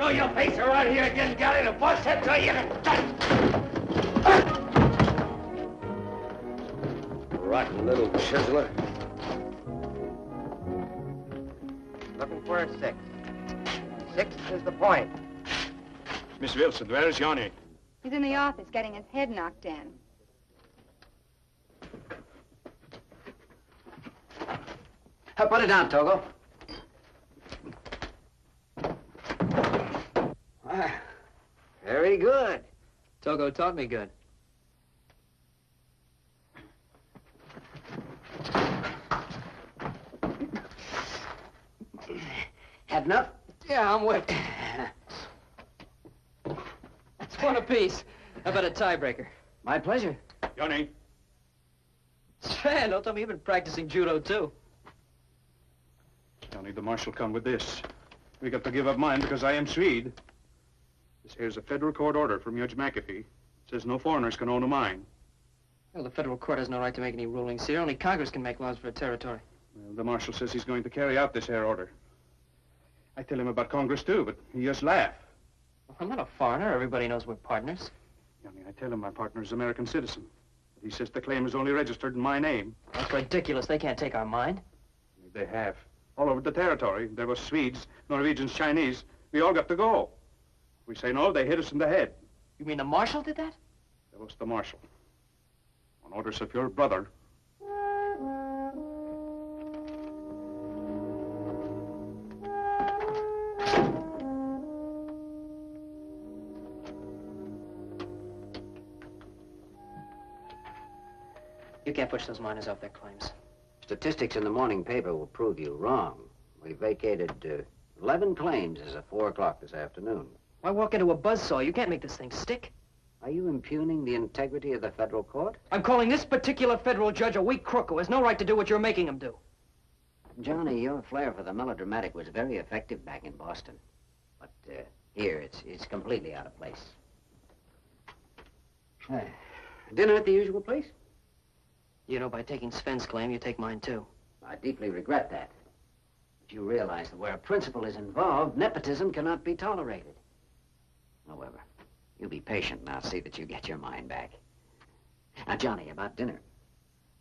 show your face around here again, Kelley. The boss said so you can... Rotten little chiseler. Looking for a 6. 6 is the point. Miss Wilson, where is Johnny? He's in the office getting his head knocked in. Put it down, Togo. Very good. Togo taught me good. Had enough? Yeah, I'm wet. That's one apiece. How about a tiebreaker? My pleasure. Johnny. Sven, don't tell me you've been practicing judo, too. Johnny, the marshal come with this. We got to give up mine because I am Swede. This here's a federal court order from Judge McAfee. It says no foreigners can own a mine. Well, the federal court has no right to make any rulings here. Only Congress can make laws for a territory. Well, the marshal says he's going to carry out this here order. I tell him about Congress, too, but he just laugh. Well, I'm not a foreigner. Everybody knows we're partners. Johnny, I tell him my partner is American citizen. But he says the claim is only registered in my name. That's ridiculous. They can't take our mine. They have. All over the territory. There was Swedes, Norwegians, Chinese. We all got to go. We say no, they hit us in the head. You mean the marshal did that? That was the marshal. On orders of your brother. You can't push those miners off their claims. Statistics in the morning paper will prove you wrong. We vacated 11 claims as of 4 o'clock this afternoon. Why walk into a buzzsaw? You can't make this thing stick. Are you impugning the integrity of the federal court? I'm calling this particular federal judge a weak crook who has no right to do what you're making him do. Johnny, your flair for the melodramatic was very effective back in Boston. But here, it's completely out of place. Dinner at the usual place? You know, by taking Sven's claim, you take mine, too. I deeply regret that. But you realize that where a principle is involved, nepotism cannot be tolerated. However, you be patient and I'll see that you get your mind back. Now, Johnny, about dinner.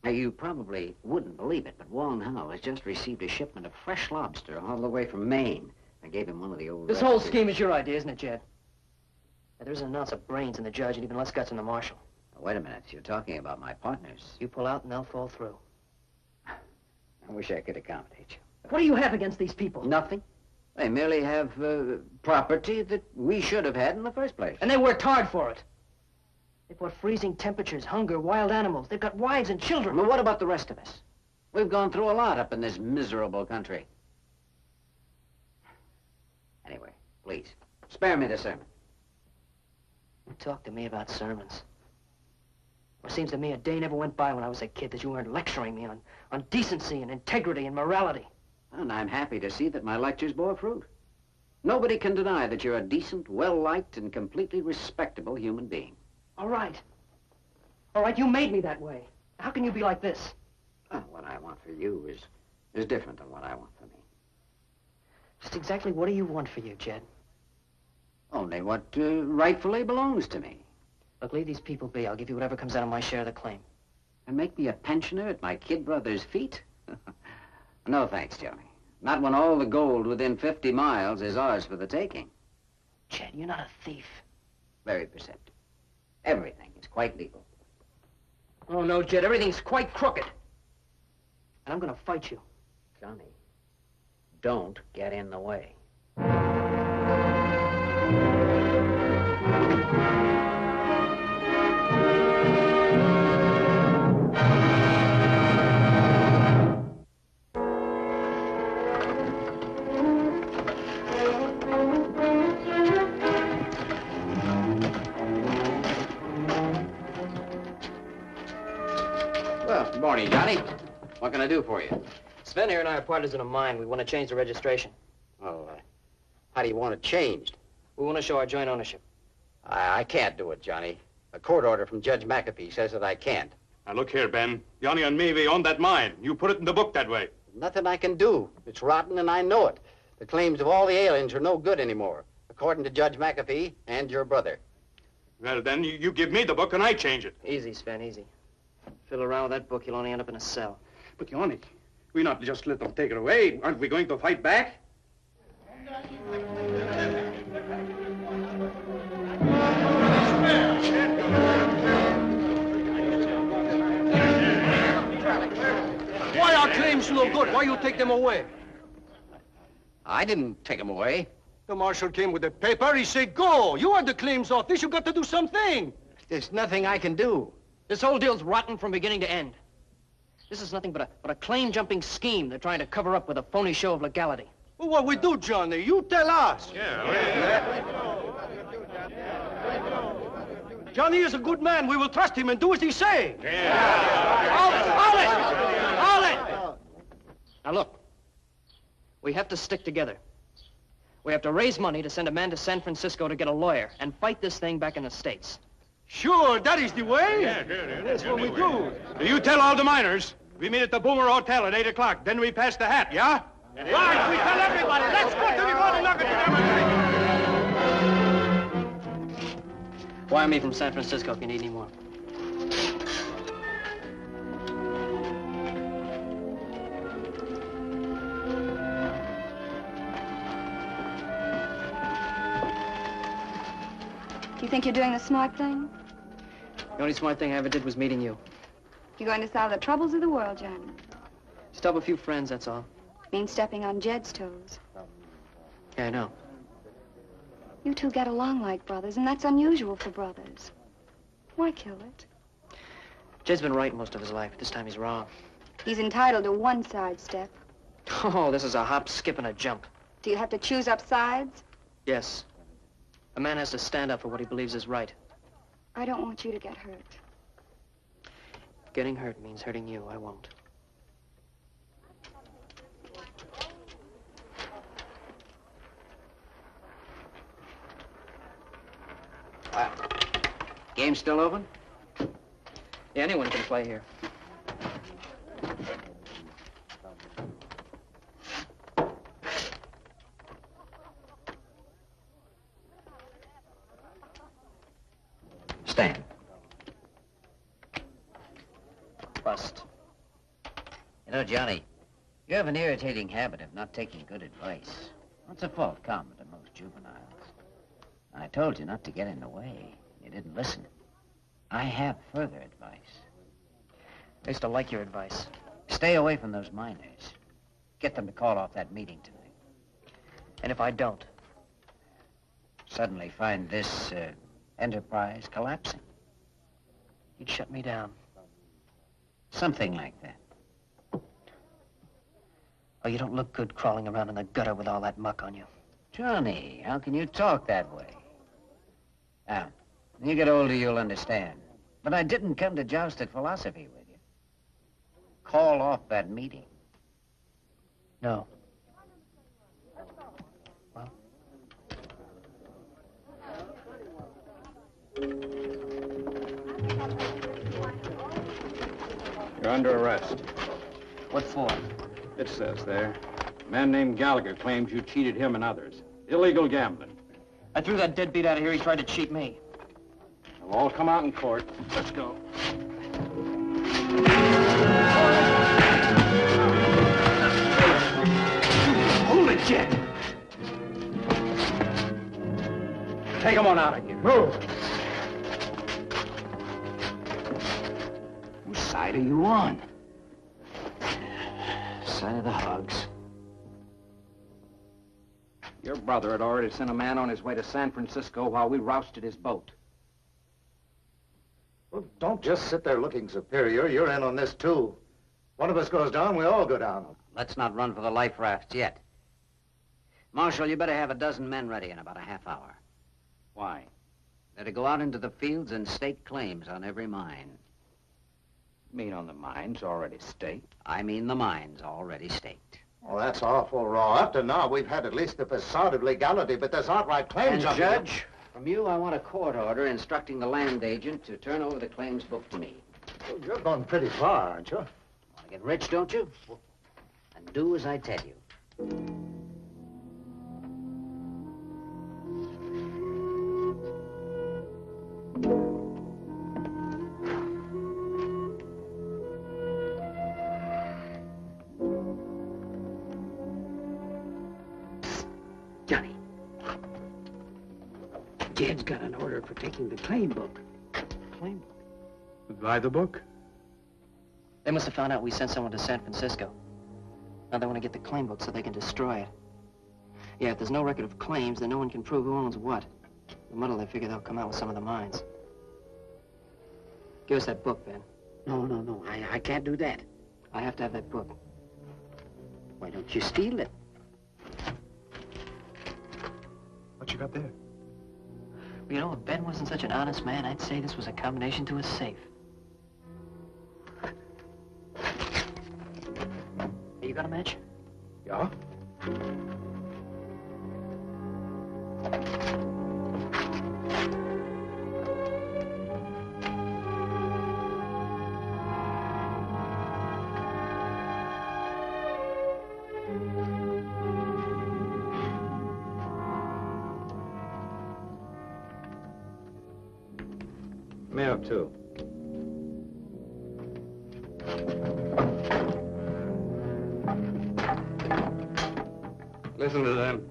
Now, you probably wouldn't believe it, but Wallen Howell has just received a shipment of fresh lobster all the way from Maine. I gave him one of the old This whole recipes. scheme is your idea, isn't it, Jed? There isn't an ounce of brains in the judge and even less guts in the marshal. Now, wait a minute. You're talking about my partners. You pull out and they'll fall through. I wish I could accommodate you. What do you have against these people? Nothing. They merely have property that we should have had in the first place. And they worked hard for it. They fought freezing temperatures, hunger, wild animals. They've got wives and children. But what about the rest of us? We've gone through a lot up in this miserable country. Anyway, please, spare me the sermon. You talk to me about sermons. Well, it seems to me a day never went by when I was a kid that you weren't lecturing me on decency and integrity and morality. And I'm happy to see that my lectures bore fruit. Nobody can deny that you're a decent, well-liked, and completely respectable human being. All right. All right, you made me that way. How can you be like this? Well, what I want for you is different than what I want for me. Just exactly what do you want for you, Jed? Only what rightfully belongs to me. Look, leave these people be. I'll give you whatever comes out of my share of the claim. And make me a pensioner at my kid brother's feet? No thanks, Johnny. Not when all the gold within 50 miles is ours for the taking. Jed, you're not a thief. Very perceptive. Everything is quite legal. Oh, no, Jed, everything's quite crooked. And I'm gonna fight you. Johnny, don't get in the way. Well, good morning, Johnny. What can I do for you? Sven here and I are partners in a mine. We want to change the registration. Well, how do you want it changed? We want to show our joint ownership. I can't do it, Johnny. A court order from Judge McAfee says that I can't. Now, look here, Ben. Johnny and me, we own that mine. You put it in the book that way. Nothing I can do. It's rotten, and I know it. The claims of all the aliens are no good anymore. according to Judge McAfee and your brother. Well, then, you give me the book and I change it. Easy, Sven, easy. Fiddle around with that book, you'll only end up in a cell. But, Johnny, we not just let them take it away. Aren't we going to fight back? Why our claims no good? Why you take them away? I didn't take them away. The marshal came with the paper. He said, go. You are the claims office. You got to do something. There's nothing I can do. This whole deal's rotten from beginning to end. This is nothing but a claim-jumping scheme they're trying to cover up with a phony show of legality. Well, what we do, Johnny? You tell us. Johnny is a good man. We will trust him and do as he say. Hold it! Now look, we have to stick together. We have to raise money to send a man to San Francisco to get a lawyer and fight this thing back in the States. Sure, that is the way. That's what we do. You tell all the miners. We meet at the Boomer Hotel at 8 o'clock. Then we pass the hat, yeah? Right, we tell everybody. Let's go to the Golden Nugget. Wire me from San Francisco if you need any more. You think you're doing the smart thing? The only smart thing I ever did was meeting you. You're going to solve the troubles of the world, Johnny. Just help a few friends, that's all. Means stepping on Jed's toes. Yeah, I know. You two get along like brothers, and that's unusual for brothers. Why kill it? Jed's been right most of his life. This time he's wrong. He's entitled to one sidestep. Oh, this is a hop, skip, and a jump. Do you have to choose up sides? Yes. A man has to stand up for what he believes is right. I don't want you to get hurt. Getting hurt means hurting you. I won't. Game still open? Yeah, anyone can play here. Stand. Bust. You know, Johnny, you have an irritating habit of not taking good advice. That's a fault common to most juveniles. I told you not to get in the way. You didn't listen. I have further advice. I used to like your advice. Stay away from those miners. Get them to call off that meeting tonight. And if I don't? Suddenly find this enterprise collapsing. You'd shut me down. Something like that. Oh, you don't look good crawling around in the gutter with all that muck on you. Johnny, how can you talk that way? Now, when you get older, you'll understand. But I didn't come to joust at philosophy with you. Call off that meeting. No. Well? You're under arrest. What for? It says there. A man named Gallagher claims you cheated him and others. Illegal gambling. I threw that deadbeat out of here. He tried to cheat me. They'll all come out in court. Let's go. Hold it, Jed. Take them on out of here. Move. Whose side are you on? Side of the hogs. Your brother had already sent a man on his way to San Francisco while we rousted his boat. Well, don't just sit there looking superior. You're in on this, too. One of us goes down, we all go down. Let's not run for the life rafts yet. Marshal, you better have a dozen men ready in about a half hour. Why? They're to go out into the fields and stake claims on every mine. You mean on the mines already staked? I mean the mines already staked. Well, that's awful raw. Up to now, we've had at least the facade of legality, but there's outright claims And of... Judge, from you, I want a court order instructing the land agent to turn over the claims book to me. Well, you're going pretty far, aren't you? Want to get rich, don't you? And do as I tell you. Johnny. Jed's got an order for taking the claim book. Claim? Buy the book? They must have found out we sent someone to San Francisco. Now they want to get the claim book so they can destroy it. Yeah, if there's no record of claims, then no one can prove who owns what. The muddle, they figure they'll come out with some of the mines. Give us that book, Ben. No. I can't do that. I have to have that book. Why don't you steal it? What you got there? You know, if Ben wasn't such an honest man, I'd say this was a combination to a safe. Hey, you got a match? Yeah? Me have two. Listen to them.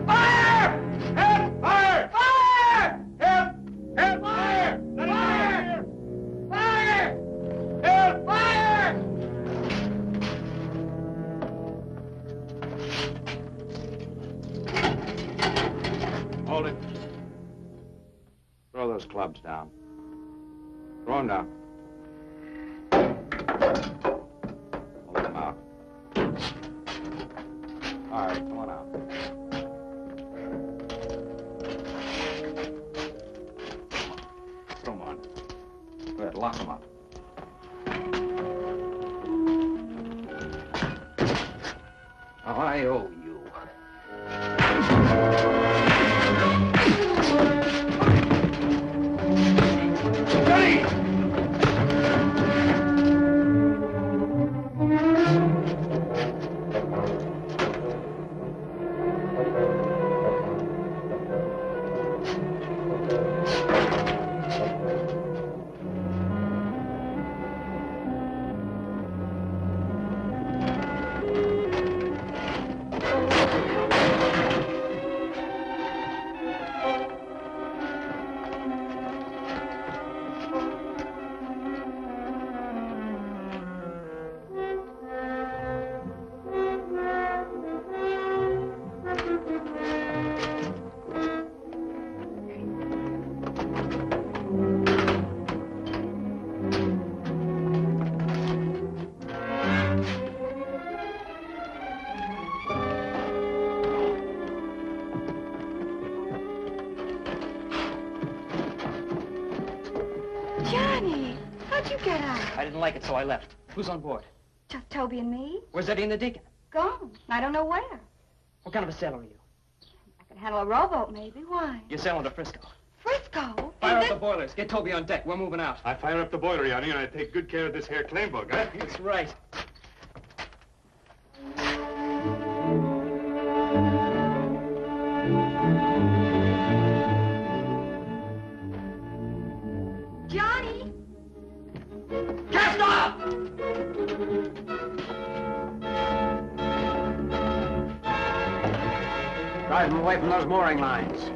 Fire! Help! Fire! Fire! Help! Help! Fire! Fire! Fire! Help! Fire! Hold it. Throw those clubs down. Throw them down. Hold them out. All right, come on out. Throw them on. Go ahead, lock them up. Oh, I owe you. Johnny, how'd you get out? I didn't like it, so I left. Who's on board? Just Toby and me. Where's Eddie and the Deacon? Gone. I don't know where. What kind of a sailor are you? I could handle a rowboat, maybe. Why? You're sailing to Frisco. Frisco? Fire Is up it- the boilers. Get Toby on deck. We're moving out. I fire up the boiler, Yanni, and I take good care of this here claim book, huh? That's right. Johnny! Cast off! Drive them away from those mooring lines.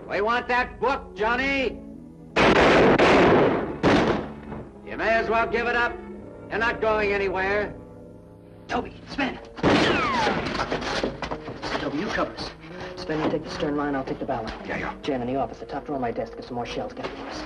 We want that book, Johnny. You may as well give it up. You're not going anywhere. Toby, Sven. Toby, you cover us. Sven, you take the stern line, I'll take the bow line. Yeah. Jan in the office, the top drawer of my desk. Get some more shells. Get it for us.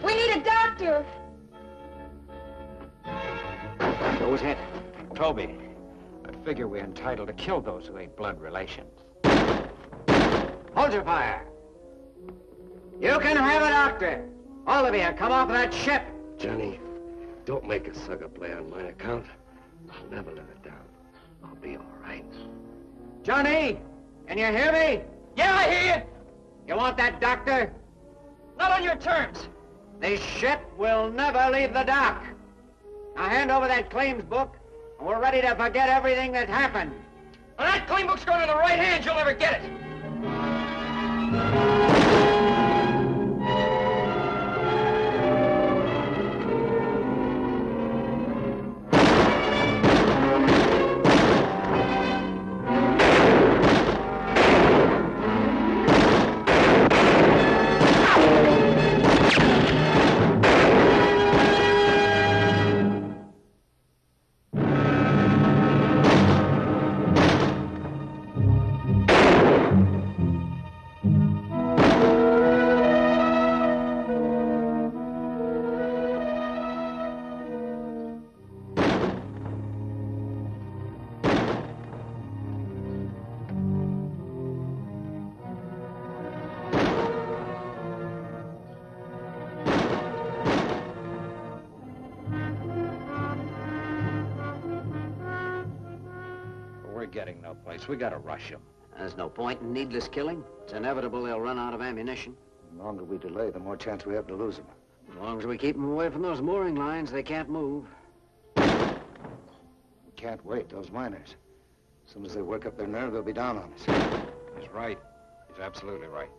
We need a doctor. Goes ahead. Toby, I figure we're entitled to kill those who ain't blood relations. Hold your fire. You can have a doctor. All of you, come off that ship. Johnny, don't make a sucker play on my account. I'll never live it down. I'll be all right. Johnny, can you hear me? Yeah, I hear you. You want that doctor? Not on your terms. This ship will never leave the dock. Now hand over that claims book, and we're ready to forget everything that happened. When that claim book's going in the right hands, you'll never get it. We're getting no place. We gotta rush them. There's no point in needless killing. It's inevitable they'll run out of ammunition. The longer we delay, the more chance we have to lose them. As long as we keep them away from those mooring lines, they can't move. We can't wait, those miners. As soon as they work up their nerve, they'll be down on us. He's right. He's absolutely right.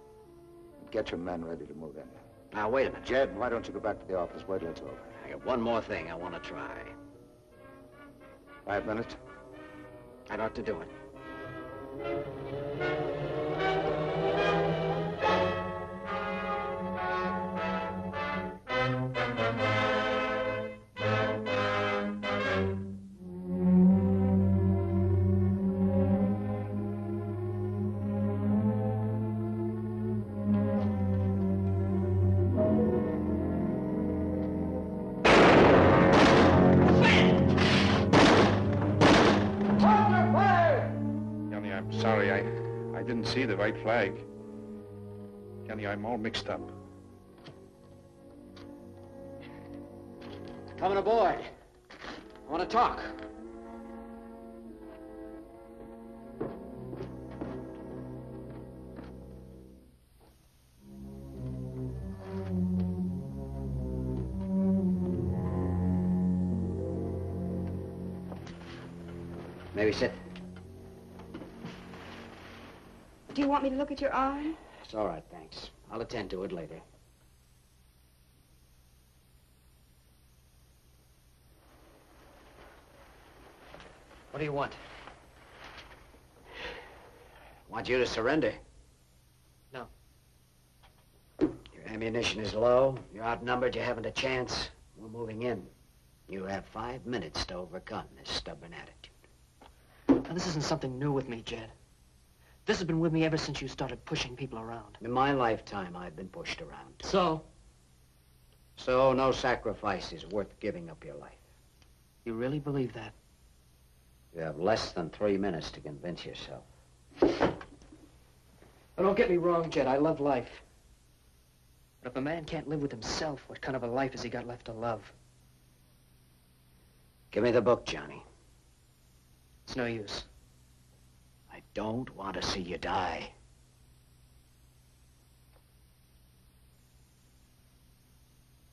Get your men ready to move in. Now, wait a minute. Jed, why don't you go back to the office? Wait till it's over. I got one more thing I want to try. 5 minutes? I'd ought to do it. Sorry, I didn't see the white flag. Kelley, I'm all mixed up. Coming aboard. I want to talk. Maybe sit. Do you want me to look at your arm? It's all right, thanks. I'll attend to it later. What do you want? Want you to surrender. No. Your ammunition is low. You're outnumbered. You haven't a chance. We're moving in. You have 5 minutes to overcome this stubborn attitude. Now, this isn't something new with me, Jed. This has been with me ever since you started pushing people around. In my lifetime, I've been pushed around. So? So, no sacrifice is worth giving up your life. You really believe that? You have less than 3 minutes to convince yourself. Now, don't get me wrong, Jed. I love life. But if a man can't live with himself, what kind of a life has he got left to love? Give me the book, Johnny. It's no use. I don't want to see you die.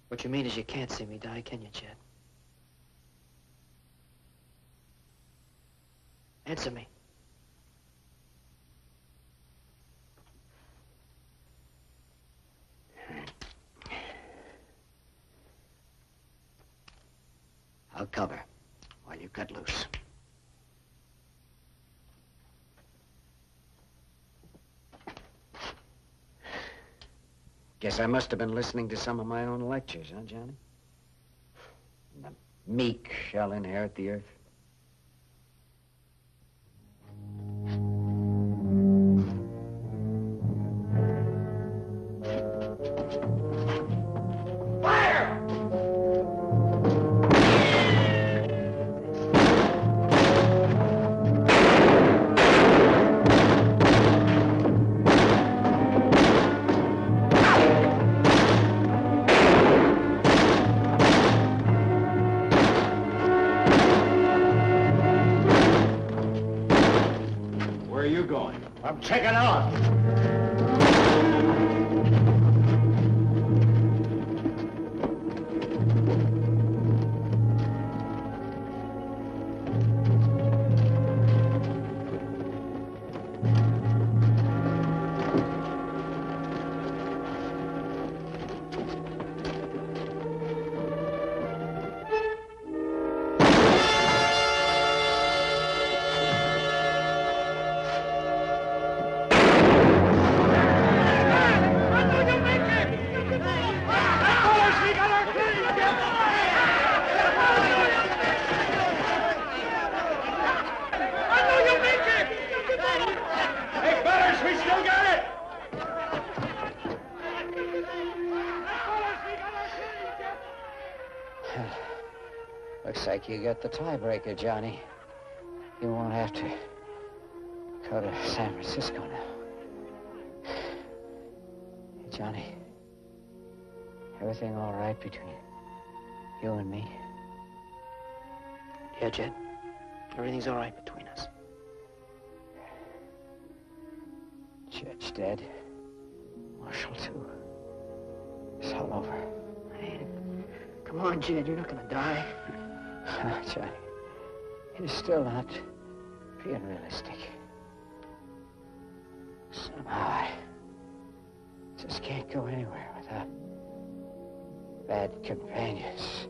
What you mean is you can't see me die, can you, Jed? Answer me. I'll cover while you cut loose. Guess I must have been listening to some of my own lectures, huh, Johnny? The meek shall inherit the earth. Fire! going? I'm checking out. Looks like you got the tiebreaker, Johnny. You won't have to go to San Francisco now. Hey, Johnny, everything all right between you and me? Yeah, Jed. Everything's all right between us. Jed's dead. Marshall, too. It's all over. Hey, come on, Jed. You're not gonna die. Johnny, you're still not being realistic. Somehow I just can't go anywhere without bad companions.